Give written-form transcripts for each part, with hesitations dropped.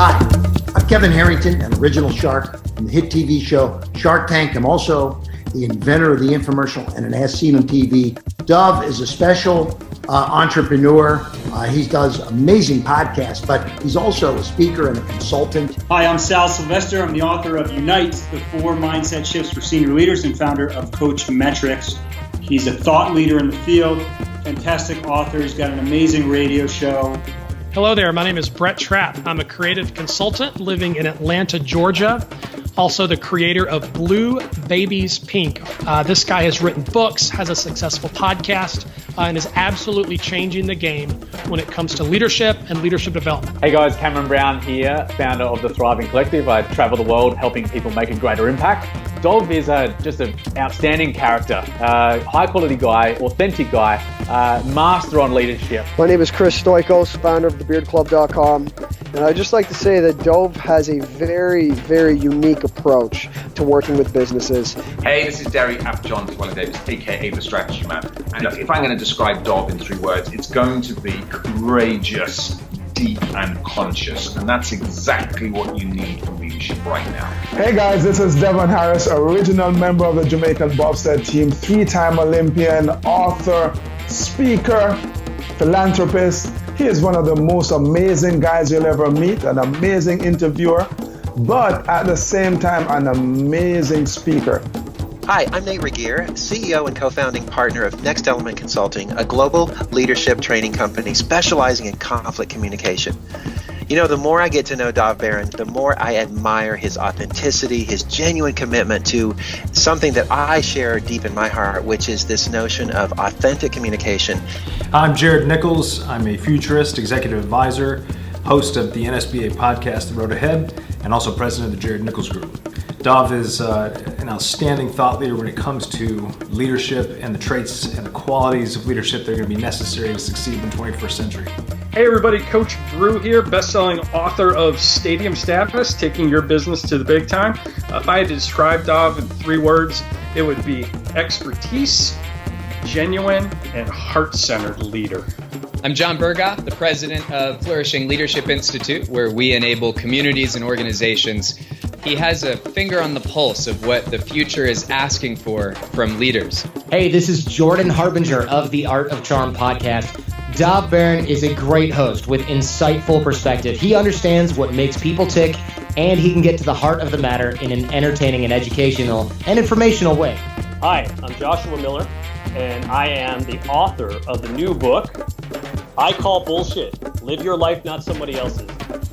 Hi, I'm Kevin Harrington, an original shark from the hit TV show Shark Tank. I'm also the inventor of the infomercial and an As Seen on TV. Dov is a special entrepreneur. He does amazing podcasts, but he's also a speaker and a consultant. Hi, I'm Sal Sylvester. I'm the author of Unite, the 4 Mindset Shifts for Senior Leaders, and founder of Coach Metrics. He's a thought leader in the field, fantastic author. He's got an amazing radio show. Hello there, my name is Brett Trapp. I'm a creative consultant living in Atlanta, Georgia. Also the creator of Blue Babies Pink. This guy has written books, has a successful podcast, and is absolutely changing the game when it comes to leadership and leadership development. Hey guys, Cameron Brown here, founder of the Thriving Collective. I travel the world helping people make a greater impact. Dov is just an outstanding character, high quality guy, authentic guy, master on leadership. My name is Chris Stoikos, founder of thebeardclub.com. And I'd just like to say that Dov has a very, very unique approach to working with businesses. Hey, this is Derek John Davis, aka The Strategy Man. And if I'm going to describe Dov in 3 words, it's going to be courageous, deep and conscious. And that's exactly what you need from leadership right now. Hey guys, this is Devon Harris, original member of the Jamaican bobsled team, 3-time Olympian, author, speaker, philanthropist. He is one of the most amazing guys you'll ever meet, an amazing interviewer, but at the same time, an amazing speaker. Hi, I'm Nate Regier, CEO and co-founding partner of Next Element Consulting, a global leadership training company specializing in conflict communication. You know, the more I get to know Dov Baron, the more I admire his authenticity, his genuine commitment to something that I share deep in my heart, which is this notion of authentic communication. I'm Jared Nichols. I'm a futurist, executive advisor, host of the NSBA podcast, The Road Ahead, and also president of the Jared Nichols Group. Dov is an outstanding thought leader when it comes to leadership and the traits and the qualities of leadership that are going to be necessary to succeed in the 21st century. Hey everybody, Coach Brew here, best-selling author of Stadium Status, taking your business to the big time. If I had to describe Dov in 3 words, it would be expertise, genuine, and heart-centered leader. I'm John Burgoff, the president of Flourishing Leadership Institute, where we enable communities and organizations. He has a finger on the pulse of what the future is asking for from leaders. Hey, this is Jordan Harbinger of the Art of Charm podcast. Dov Baron is a great host with insightful perspective. He understands what makes people tick, and he can get to the heart of the matter in an entertaining and educational and informational way. Hi, I'm Joshua Miller, and I am the author of the new book, I Call Bullshit, Live Your Life, Not Somebody Else's.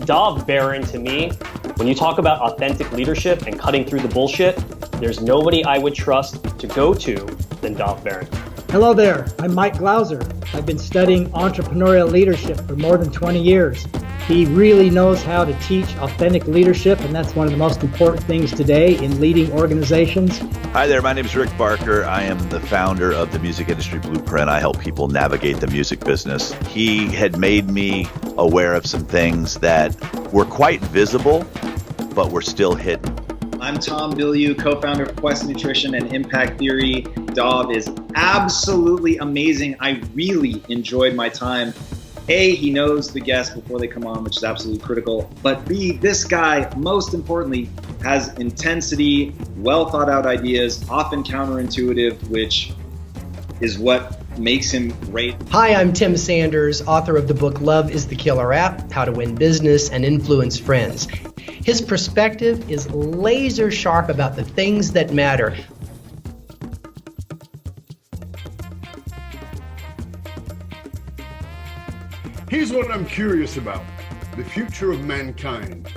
Dov Baron, to me, when you talk about authentic leadership and cutting through the bullshit, there's nobody I would trust to go to than Dov Baron. Hello there, I'm Mike Glauser. I've been studying entrepreneurial leadership for more than 20 years. He really knows how to teach authentic leadership, and that's one of the most important things today in leading organizations. Hi there, my name is Rick Barker. I am the founder of the Music Industry Blueprint. I help people navigate the music business. He had made me aware of some things that were quite visible, but were still hidden. I'm Tom Bilyeu, co-founder of Quest Nutrition and Impact Theory. Dov is absolutely amazing. I really enjoyed my time. A, he knows the guests before they come on, which is absolutely critical. But B, this guy, most importantly, has intensity, well thought out ideas, often counterintuitive, which is what makes him great. Hi, I'm Tim Sanders, author of the book Love is the Killer App, How to Win Business and Influence Friends. His perspective is laser sharp about the things that matter. Here's what I'm curious about: the future of mankind.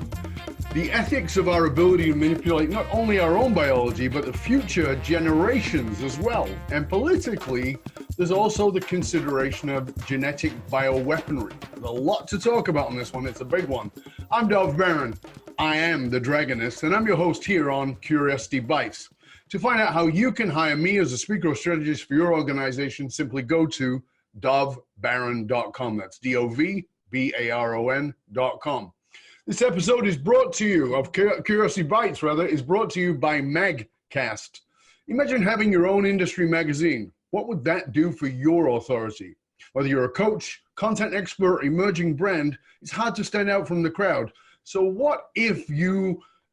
The ethics of our ability to manipulate not only our own biology, but the future generations as well. And politically, there's also the consideration of genetic bioweaponry. There's a lot to talk about on this one. It's a big one. I'm Dov Baron. I am the Dragonist, and I'm your host here on Curiosity Bites. To find out how you can hire me as a speaker or strategist for your organization, simply go to dovbaron.com. That's DOVBARON.com. This episode is brought to you, of Curiosity Bites rather, is brought to you by Magcast. Imagine having your own industry magazine. What would that do for your authority? Whether you're a coach, content expert, emerging brand, it's hard to stand out from the crowd. So what if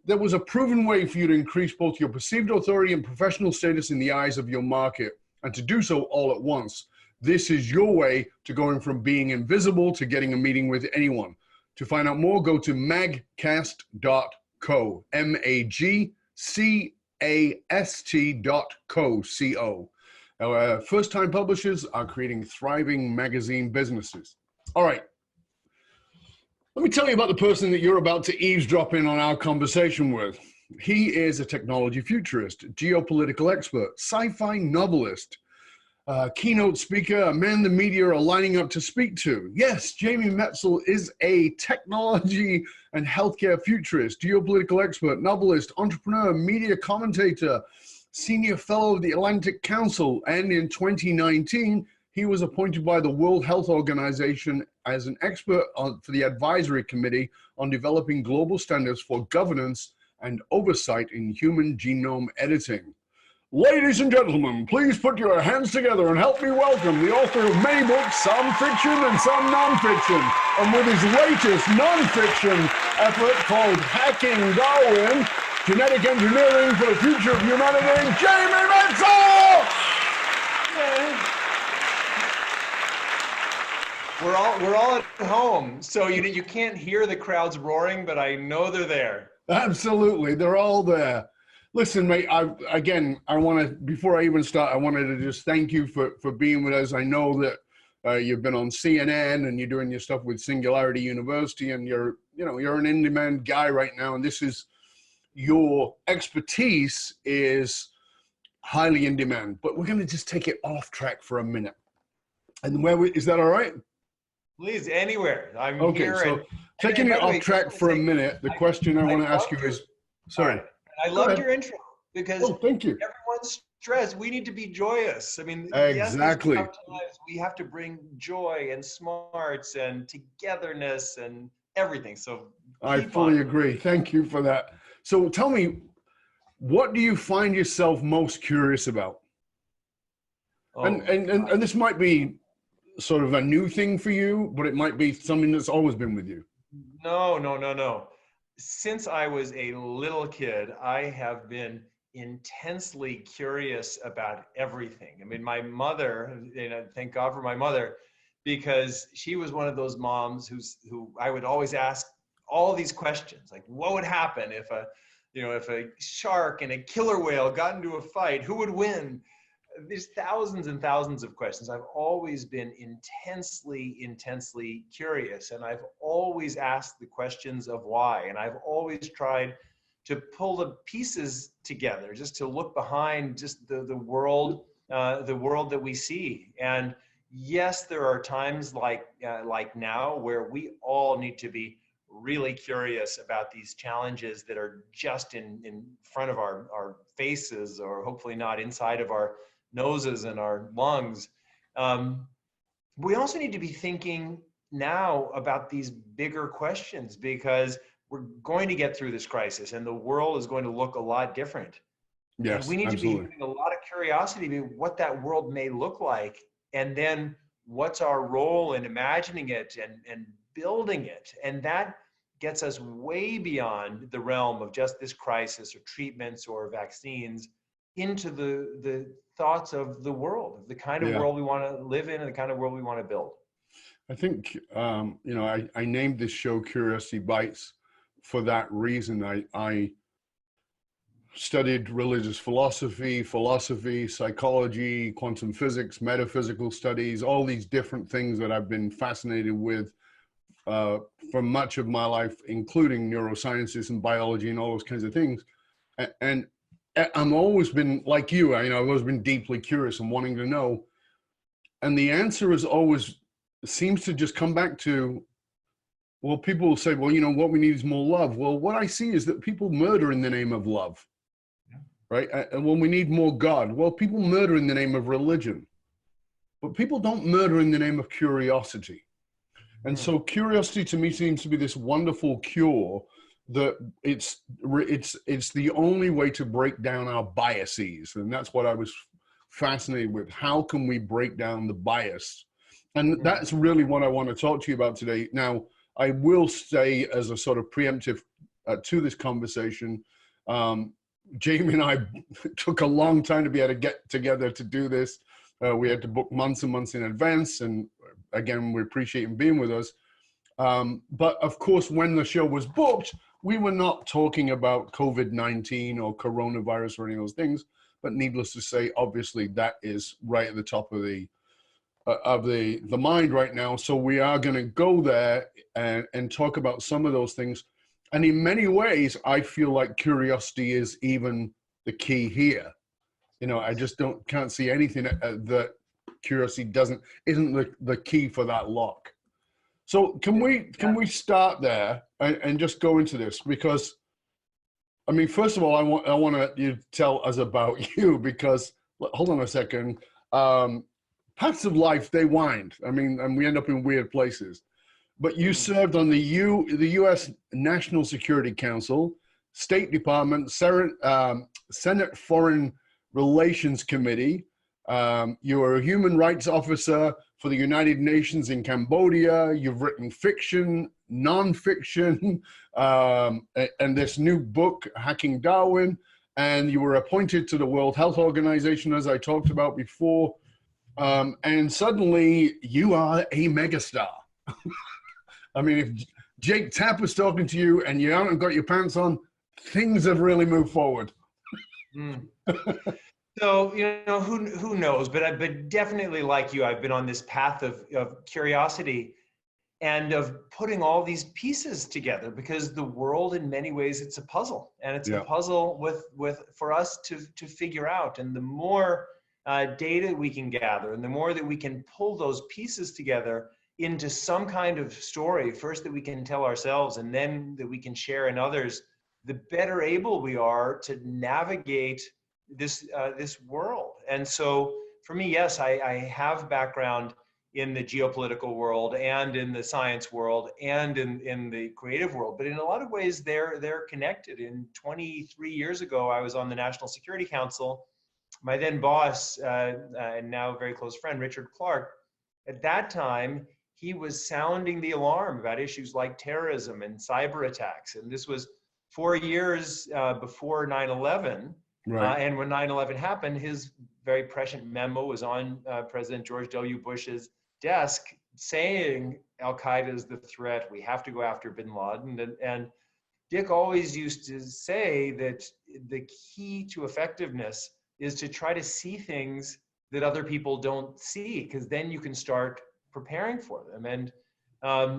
there was a proven way for you to increase both your perceived authority and professional status in the eyes of your market, and to do so all at once? This is your way to going from being invisible to getting a meeting with anyone. To find out more, go to magcast.co, magcast.co. Our first-time publishers are creating thriving magazine businesses. All right. Let me tell you about the person that you're about to eavesdrop in on our conversation with. He is a technology futurist, geopolitical expert, sci-fi novelist, keynote speaker, a man the media are lining up to speak to. Yes, Jamie Metzl is a technology and healthcare futurist, geopolitical expert, novelist, entrepreneur, media commentator, senior fellow of the Atlantic Council, and in 2019, he was appointed by the World Health Organization as an expert for the advisory committee on developing global standards for governance and oversight in human genome editing. Ladies and gentlemen, please put your hands together and help me welcome the author of many books, some fiction and some non-fiction, and with his latest non-fiction effort called Hacking Darwin, Genetic Engineering for the Future of Humanity, Jamie Metzl! We're all at home, so you can't hear the crowds roaring, but I know they're there. Absolutely, they're all there. Listen, mate, before I even start, I wanted to just thank you for being with us. I know that you've been on CNN and you're doing your stuff with Singularity University, and you're an in-demand guy right now, and this is your expertise is highly in demand. But we're going to just take it off track for a minute. And is that all right? Please, anywhere. I'm okay, here. So taking it off track for a minute, the question I want to ask you is, sorry. I loved your intro because thank you. Everyone's stressed. We need to be joyous. I mean, exactly. Yes, we have to bring joy and smarts and togetherness and everything. So I fully agree. Thank you for that. So tell me, what do you find yourself most curious about? And this might be sort of a new thing for you, but it might be something that's always been with you. No. Since I was a little kid, I have been intensely curious about everything. I mean, my mother, thank God for my mother, because she was one of those moms who I would always ask all these questions, like what would happen if a shark and a killer whale got into a fight, who would win? There's thousands and thousands of questions. I've always been intensely curious, and I've always asked the questions of why, and I've always tried to pull the pieces together, just to look behind just the world that we see. And yes, there are times like now where we all need to be really curious about these challenges that are just in front of our faces, or hopefully not inside of our noses and our lungs. We also need to be thinking now about these bigger questions, because we're going to get through this crisis and the world is going to look a lot different. Yes, and we need absolutely. to be having a lot of curiosity about what that world may look like, and then what's our role in imagining it and building it. And that gets us way beyond the realm of just this crisis or treatments or vaccines into the thoughts of the world, of the kind of world we want to live in and the kind of world we want to build. I think, I named this show Curiosity Bites for that reason. I studied religious philosophy, psychology, quantum physics, metaphysical studies, all these different things that I've been fascinated with for much of my life, including neurosciences and biology and all those kinds of things. And I've always been like you, I've always been deeply curious and wanting to know. And the answer is always seems to just come back to, well, people will say, well, what we need is more love. Well, what I see is that people murder in the name of love, right? And when we need more God, well, people murder in the name of religion, but people don't murder in the name of curiosity. And so curiosity to me seems to be this wonderful cure, that it's the only way to break down our biases. And that's what I was fascinated with. How can we break down the bias? And that's really what I want to talk to you about today. Now, I will say, as a sort of preemptive to this conversation, Jamie and I took a long time to be able to get together to do this. We had to book months and months in advance, and again, we appreciate him being with us. But of course, when the show was booked, we were not talking about COVID-19 or coronavirus or any of those things. But needless to say, obviously, that is right at the top of the mind right now. So we are going to go there and talk about some of those things. And in many ways, I feel like curiosity is even the key here. You know, I just can't see anything that curiosity isn't the key for that lock. So can we start there and just go into this? Because, I mean, first of all, I want you to tell us about you, because hold on a second. Paths of life, they wind. I mean, and we end up in weird places. But you served on the U.S. National Security Council, State Department, Senate Foreign Relations Committee. You were a human rights officer for the United Nations in Cambodia. You've written fiction, nonfiction, and this new book, Hacking Darwin. And you were appointed to the World Health Organization, as I talked about before. And suddenly you are a megastar. I mean, if Jake Tapp was talking to you and you haven't got your pants on, things have really moved forward. So, you know, who knows, but definitely like you, I've been on this path of curiosity and of putting all these pieces together, because the world in many ways, it's a puzzle, and it's a puzzle for us to figure out. And the more data we can gather, and the more that we can pull those pieces together into some kind of story, first that we can tell ourselves and then that we can share in others, the better able we are to navigate this world. And so for me, yes, I have background in the geopolitical world and in the science world and in the creative world, but in a lot of ways they're connected. In 23 years ago, I was on the National Security Council. My then boss, and now very close friend, Richard Clarke, at that time, he was sounding the alarm about issues like terrorism and cyber attacks. And this was 4 years before 9/11. Right. And when 9/11 happened, his very prescient memo was on President George W. Bush's desk saying Al-Qaeda is the threat. We have to go after bin Laden. And Dick always used to say that the key to effectiveness is to try to see things that other people don't see, because then you can start preparing for them. And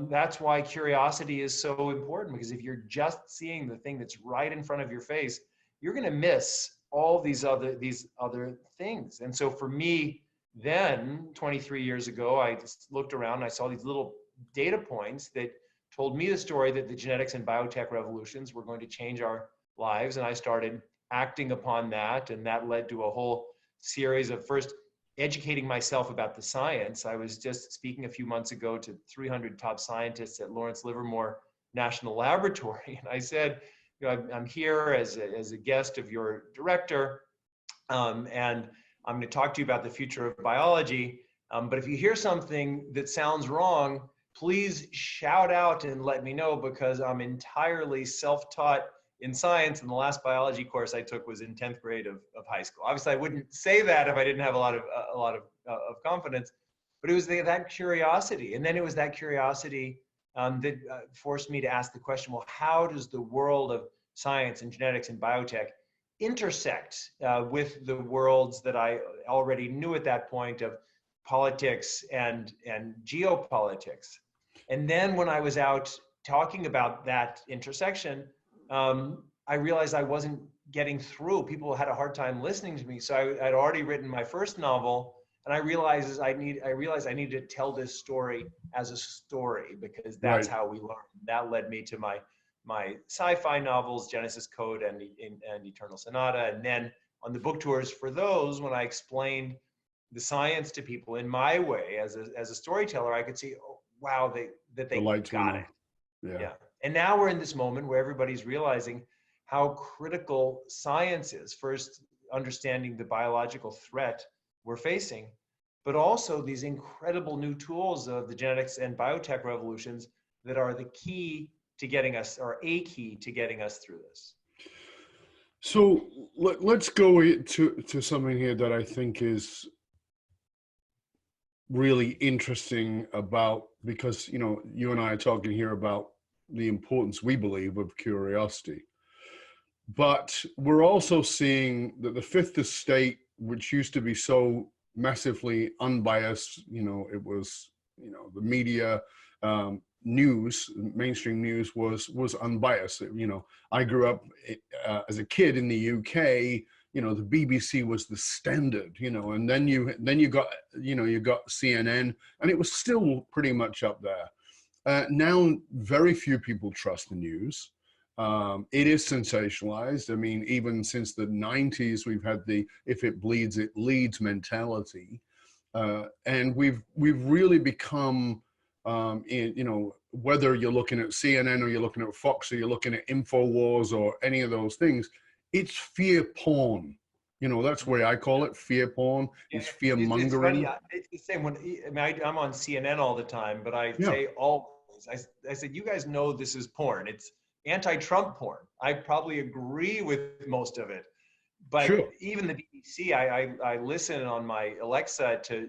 that's why curiosity is so important, because if you're just seeing the thing that's right in front of your face, you're going to miss all these other things. And so for me, then 23 years ago, I just looked around and I saw these little data points that told me the story that the genetics and biotech revolutions were going to change our lives. And I started acting upon that. And that led to a whole series of first educating myself about the science. I was just speaking a few months ago to 300 top scientists at Lawrence Livermore National Laboratory. And I said, you know, I'm here as a guest of your director, and I'm going to talk to you about the future of biology. But if you hear something that sounds wrong, please shout out and let me know, because I'm entirely self-taught in science, and the last biology course I took was in 10th grade of high school. Obviously, I wouldn't say that if I didn't have a lot of confidence, but it was that curiosity. And then it was that curiosity that forced me to ask the question, well, how does the world of science and genetics and biotech intersect with the worlds that I already knew at that point of politics and geopolitics? And then when I was out talking about that intersection, I realized I wasn't getting through. People had a hard time listening to me. So I'd already written my first novel, and I realized I needed to tell this story as a story, because that's how we learn. That led me to my sci-fi novels, Genesis Code and Eternal Sonata. And then on the book tours for those, when I explained the science to people in my way as a storyteller, I could see, oh, wow, they got it. Yeah. And now we're in this moment where everybody's realizing how critical science is. First, understanding the biological threat we're facing, but also these incredible new tools of the genetics and biotech revolutions that are the key to getting us, or a key to getting us through this. So let's go to something here that I think is really interesting about, because, you know, you and I are talking here about the importance, we believe, of curiosity. But we're also seeing that the fifth estate, which used to be so massively unbiased, you know, it was, you know, the media, news, mainstream news was unbiased. You know, I grew up as a kid in the UK. You know, the BBC was the standard. You know, and then you got, you know, you got CNN, and it was still pretty much up there. Now, very few people trust the news. It is sensationalized. I mean, even since the 90s, we've had the "if it bleeds, it leads" mentality, and we've really become, you know, whether you're looking at CNN or you're looking at Fox or you're looking at InfoWars or any of those things, it's fear porn. You know, that's the way I call it, fear porn. It's fear mongering. It's funny. It's the same when I'm on CNN all the time, but I say always. I said, you guys know this is porn. It's anti-Trump porn. I probably agree with most of it, but even the BBC, I listen on my Alexa to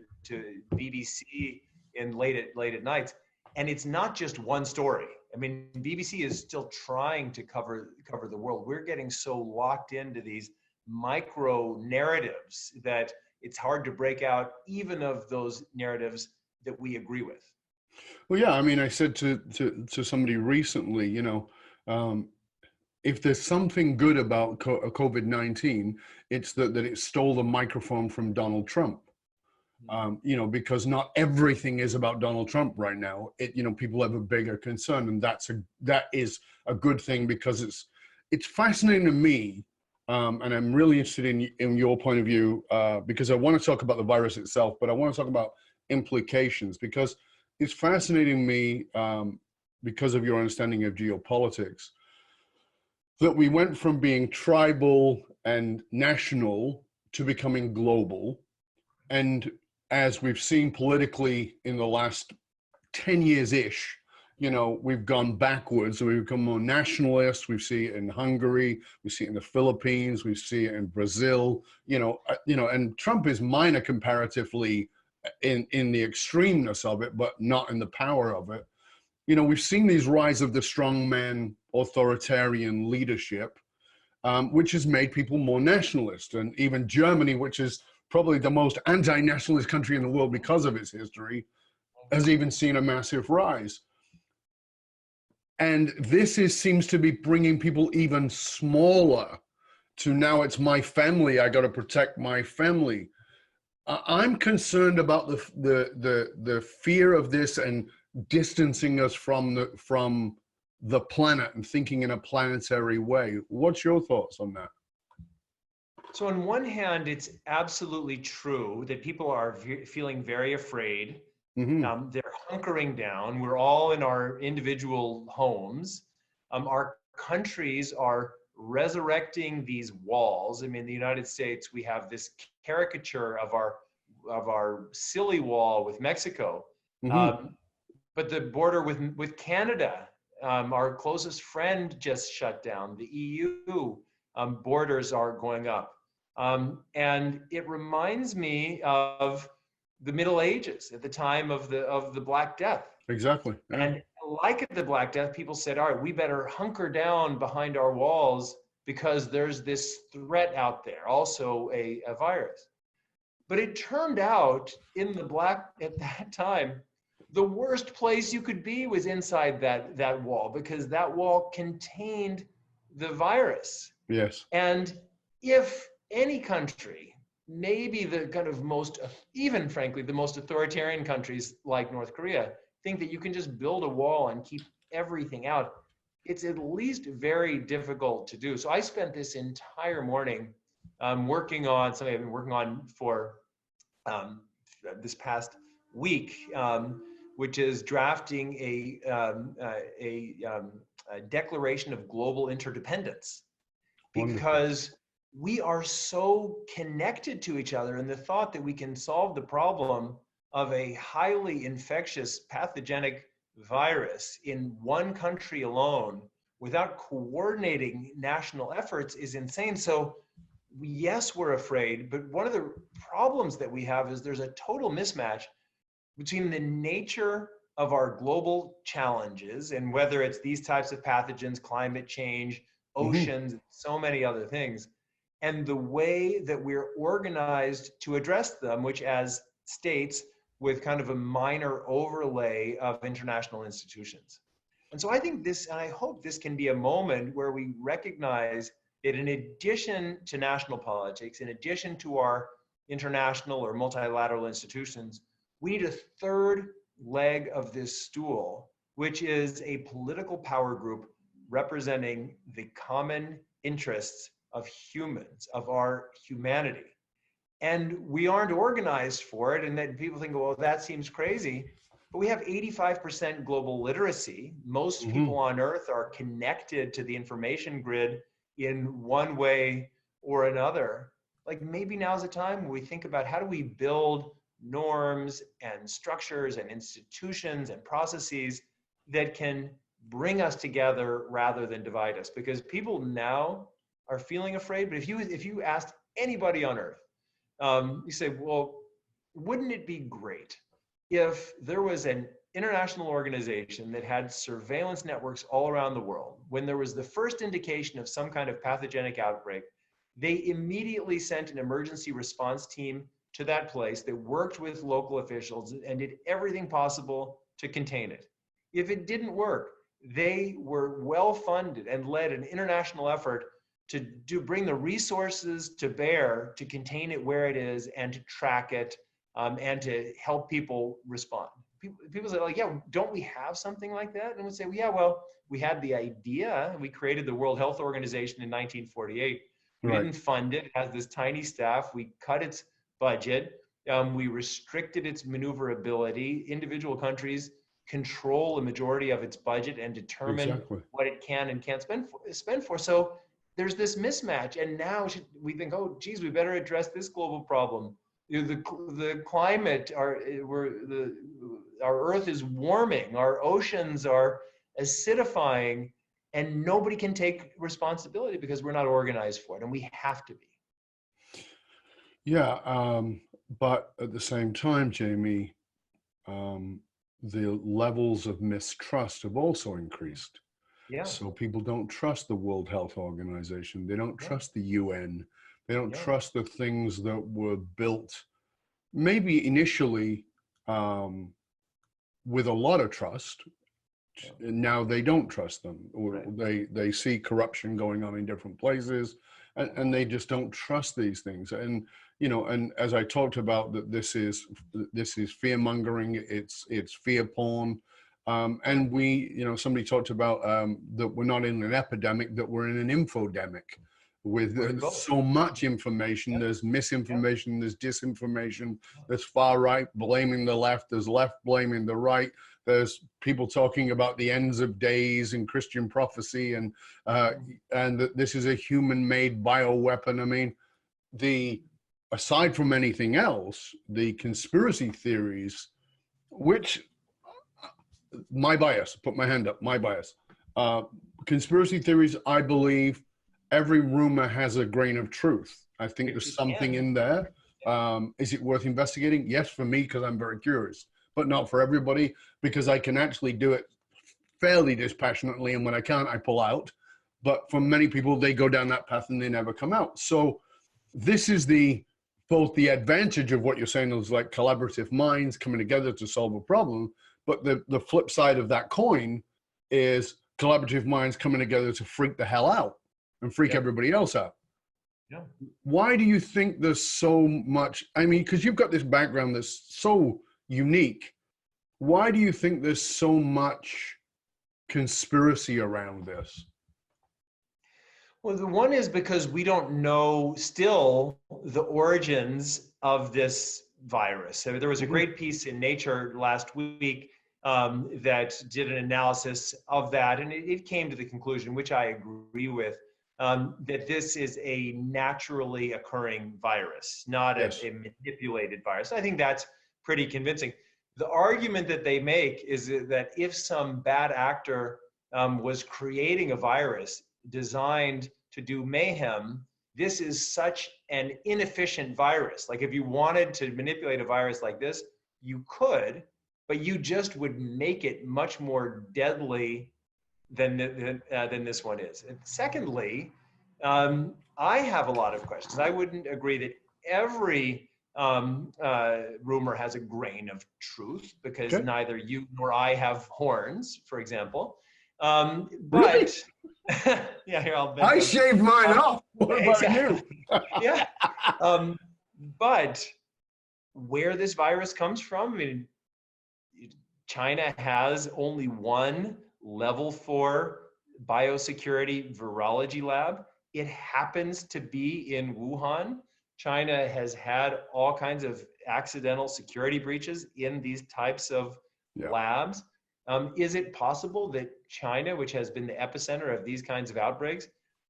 BBC in late at nights, and it's not just one story. I mean, BBC is still trying to cover the world. We're getting so locked into these micro narratives that it's hard to break out even of those narratives that we agree with. Well, yeah, I mean, I said to somebody recently, you know, if there's something good about COVID-19, it's that it stole the microphone from Donald Trump. You know, because not everything is about Donald Trump right now. You know, people have a bigger concern, and that is a good thing, because it's fascinating to me, and I'm really interested in your point of view, because I want to talk about the virus itself, but I want to talk about implications, because it's fascinating me, because of your understanding of geopolitics, that we went from being tribal and national to becoming global. And as we've seen politically in the last 10 years-ish, you know, we've gone backwards. We've become more nationalist. We see it in Hungary. We see it in the Philippines. We see it in Brazil. You know, and Trump is minor comparatively in the extremeness of it, but not in the power of it. You know, we've seen these rise of the strongman authoritarian leadership, which has made people more nationalist. And even Germany, which is probably the most anti-nationalist country in the world because of its history, has even seen a massive rise. And this seems to be bringing people even smaller to, now it's my family, I got to protect my family. I'm concerned about the fear of this and distancing us from the planet and thinking in a planetary way. What's your thoughts on that? So on one hand, it's absolutely true that people are feeling very afraid. Mm-hmm. They're hunkering down. We're all in our individual homes. Our countries are resurrecting these walls. I mean, in the United States, we have this caricature of our silly wall with Mexico. Mm-hmm. But the border with Canada, our closest friend, just shut down. The EU borders are going up. And it reminds me of the Middle Ages at the time of the Black Death. Exactly. Yeah. And like at the Black Death, people said, all right, we better hunker down behind our walls because there's this threat out there, also a virus. But it turned out at that time, the worst place you could be was inside that wall, because that wall contained the virus. Yes. And if any country, maybe the kind of even frankly, the most authoritarian countries like North Korea, think that you can just build a wall and keep everything out, it's at least very difficult to do. So I spent this entire morning working on something I've been working on for this past week, which is drafting a declaration of global interdependence, because we are so connected to each other, and the thought that we can solve the problem of a highly infectious pathogenic virus in one country alone without coordinating national efforts is insane. So yes, we're afraid, but one of the problems that we have is there's a total mismatch between the nature of our global challenges, and whether it's these types of pathogens, climate change, oceans, so many other things, and the way that we're organized to address them, which as states with kind of a minor overlay of international institutions. And so I think this, and I hope this can be a moment where we recognize that in addition to national politics, in addition to our international or multilateral institutions, we need a third leg of this stool, which is a political power group representing the common interests of humans, of our humanity. And we aren't organized for it, and that people think, well, that seems crazy. But we have 85% global literacy. Most people on Earth are connected to the information grid in one way or another. Like maybe now's the time when we think about how do we build norms and structures and institutions and processes that can bring us together rather than divide us. Because people now are feeling afraid. But if you asked anybody on Earth, you say, well, wouldn't it be great if there was an international organization that had surveillance networks all around the world? When there was the first indication of some kind of pathogenic outbreak, they immediately sent an emergency response team to that place that worked with local officials and did everything possible to contain it. If it didn't work, they were well funded and led an international effort to bring the resources to bear to contain it where it is and to track it and to help people respond. People say, like, yeah, don't we have something like that? And we say, well, yeah, well, we had the idea. We created the World Health Organization in 1948. We didn't fund it. It has this tiny staff. We cut its budget. We restricted its maneuverability. Individual countries control a majority of its budget and determine what it can and can't spend for. So there's this mismatch. And now we think, oh, geez, we better address this global problem. The climate, our Earth is warming, our oceans are acidifying, and nobody can take responsibility because we're not organized for it, and we have to be. Yeah, but at the same time, Jamie, the levels of mistrust have also increased. Yeah. So people don't trust the World Health Organization. They don't trust the UN. They don't trust the things that were built, maybe initially with a lot of trust. Now they don't trust them. Or they see corruption going on in different places, and they just don't trust these things. And you know, and as I talked about, that this is fear mongering. It's fear porn. And we, you know, somebody talked about that we're not in an epidemic, that we're in an infodemic with so much information. There's misinformation, there's disinformation, there's far right blaming the left, there's left blaming the right. There's people talking about the ends of days and Christian prophecy, and that this is a human-made bioweapon. I mean, aside from anything else, the conspiracy theories, which my bias, put my hand up, my bias. Conspiracy theories, I believe every rumor has a grain of truth. I think there's something in there. Is it worth investigating? Yes, for me, because I'm very curious, but not for everybody, because I can actually do it fairly dispassionately, and when I can't, I pull out. But for many people, they go down that path and they never come out. So this is both the advantage of what you're saying is like collaborative minds coming together to solve a problem, but the flip side of that coin is collaborative minds coming together to freak the hell out and freak everybody else out. Yeah. Why do you think there's so much, I mean, because you've got this background that's so unique. Why do you think there's so much conspiracy around this? Well, the one is because we don't know still the origins of this virus. So there was a great piece in Nature last week that did an analysis of that, and it came to the conclusion, which I agree with, that this is a naturally occurring virus, not a manipulated virus. I think that's pretty convincing. The argument that they make is that if some bad actor was creating a virus designed to do mayhem, this is such an inefficient virus. Like if you wanted to manipulate a virus like this, you could, but you just would make it much more deadly than this one is. And secondly, I have a lot of questions. I wouldn't agree that every rumor has a grain of truth, because neither you nor I have horns, for example. But yeah, here I'll. I shaved mine off. What about you? Yeah. But where this virus comes from, I mean, China has only one level 4 biosecurity virology lab. It happens to be in Wuhan. China has had all kinds of accidental security breaches in these types of labs. Is it possible that China, which has been the epicenter of these kinds of outbreaks,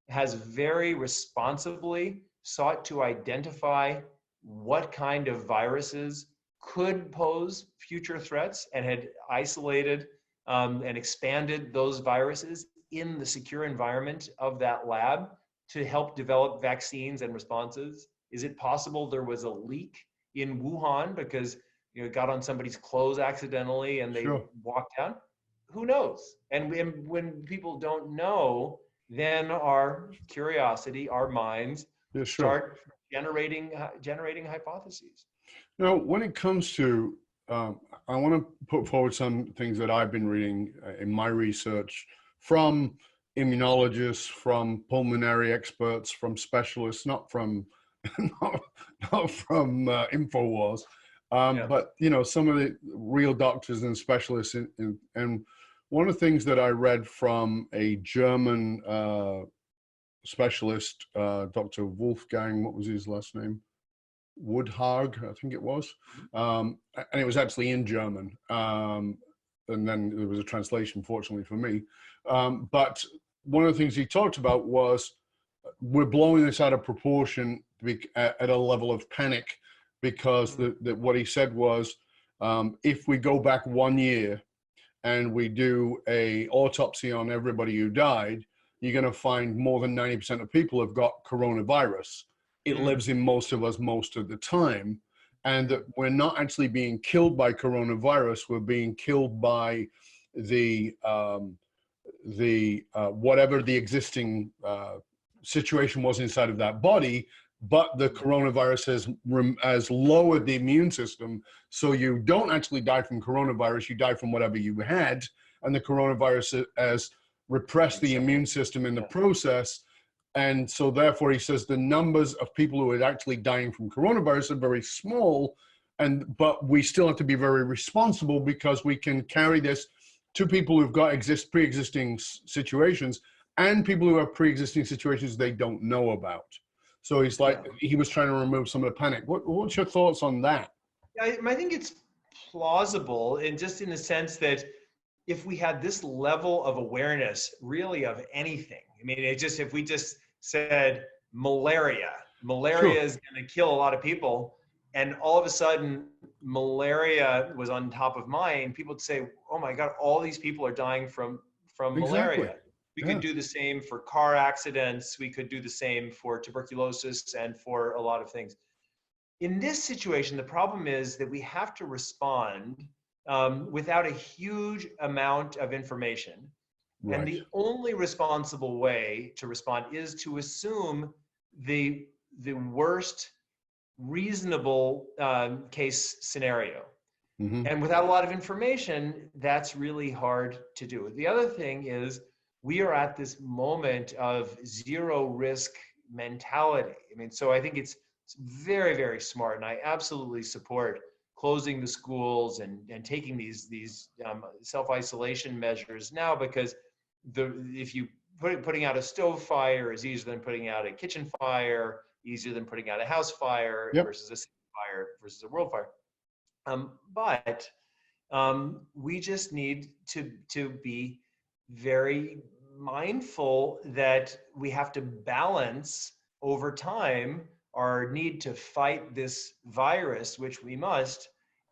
has very responsibly sought to identify what kind of viruses could pose future threats and had isolated and expanded those viruses in the secure environment of that lab to help develop vaccines and responses? Is it possible there was a leak in Wuhan because it got on somebody's clothes accidentally and they walked out? Who knows? And when people don't know, then our curiosity, our minds start generating hypotheses. Now, when it comes to, I want to put forward some things that I've been reading in my research from immunologists, from pulmonary experts, from specialists, not from not from InfoWars, but some of the real doctors and specialists. And one of the things that I read from a German specialist, Dr. Wolfgang, what was his last name? Woodhag, I think it was, and it was actually in German, and then there was a translation, fortunately for me. But one of the things he talked about was we're blowing this out of proportion at a level of panic, because what he said was, if we go back 1 year and we do a autopsy on everybody who died, you're going to find more than 90% of people have got coronavirus. It lives in most of us most of the time, and that we're not actually being killed by coronavirus. We're being killed by the whatever the existing situation was inside of that body, but the coronavirus has lowered the immune system, so you don't actually die from coronavirus, you die from whatever you had, and the coronavirus has repressed the immune system in the process. And so therefore, he says the numbers of people who are actually dying from coronavirus are very small, but we still have to be very responsible, because we can carry this to people who've got pre-existing situations and people who have pre-existing situations they don't know about. So he's like, he was trying to remove some of the panic. What's your thoughts on that? I think it's plausible, and just in the sense that if we had this level of awareness really of anything, I mean, if we just said malaria is going to kill a lot of people, and all of a sudden malaria was on top of mind, people would say, oh my God, all these people are dying from malaria. We could do the same for car accidents. We could do the same for tuberculosis and for a lot of things. In this situation, the problem is that we have to respond without a huge amount of information. Right. And the only responsible way to respond is to assume the worst reasonable case scenario. Mm-hmm. And without a lot of information, that's really hard to do. The other thing is, we are at this moment of zero risk mentality. I mean, so I think it's very, very smart, and I absolutely support closing the schools and taking these self-isolation measures now, because if you putting out a stove fire is easier than putting out a kitchen fire, easier than putting out a house fire versus a city fire versus a world fire. But we just need to be very mindful that we have to balance over time our need to fight this virus, which we must,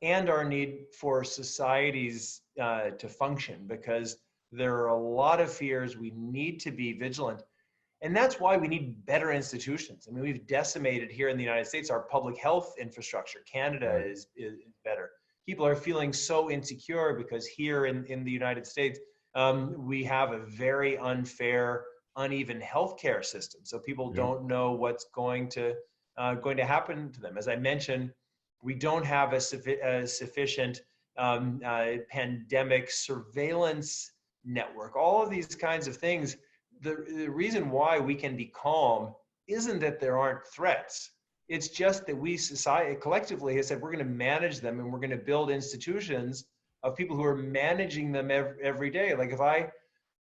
and our need for societies to function, because there are a lot of fears. We need to be vigilant. And that's why we need better institutions. I mean, we've decimated here in the United States our public health infrastructure. Canada is better. People are feeling so insecure because here in the United States, we have a very unfair, uneven healthcare system. So people don't know what's going to happen to them. As I mentioned, we don't have a sufficient pandemic surveillance network. All of these kinds of things. The reason why we can be calm isn't that there aren't threats. It's just that we, society collectively, has said we're going to manage them, and we're going to build institutions of people who are managing them every day. Like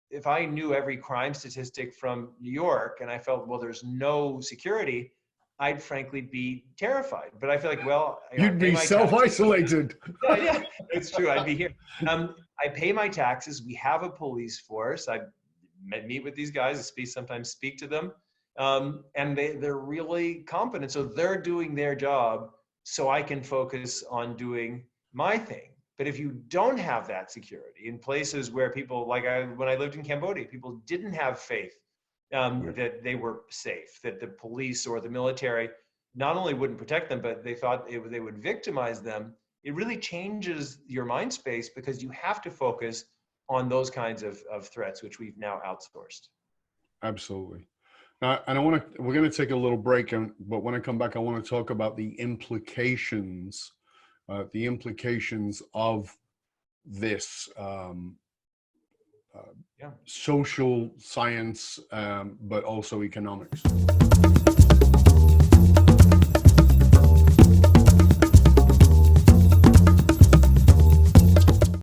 if I knew every crime statistic from New York and I felt, well, there's no security, I'd frankly be terrified. But I feel like, well, you'd be self-isolated. Yeah, it's true. I'd be here. I pay my taxes. We have a police force. I meet with these guys, sometimes speak to them, and they're really competent. So they're doing their job, so I can focus on doing my thing. But if you don't have that security in places where people, like when I lived in Cambodia, people didn't have faith that they were safe, that the police or the military not only wouldn't protect them, but they thought they would victimize them. It really changes your mind space, because you have to focus on those kinds of threats, which we've now outsourced. Absolutely. And we're going to take a little break, but when I come back, I want to talk about the implications of this social science, but also economics.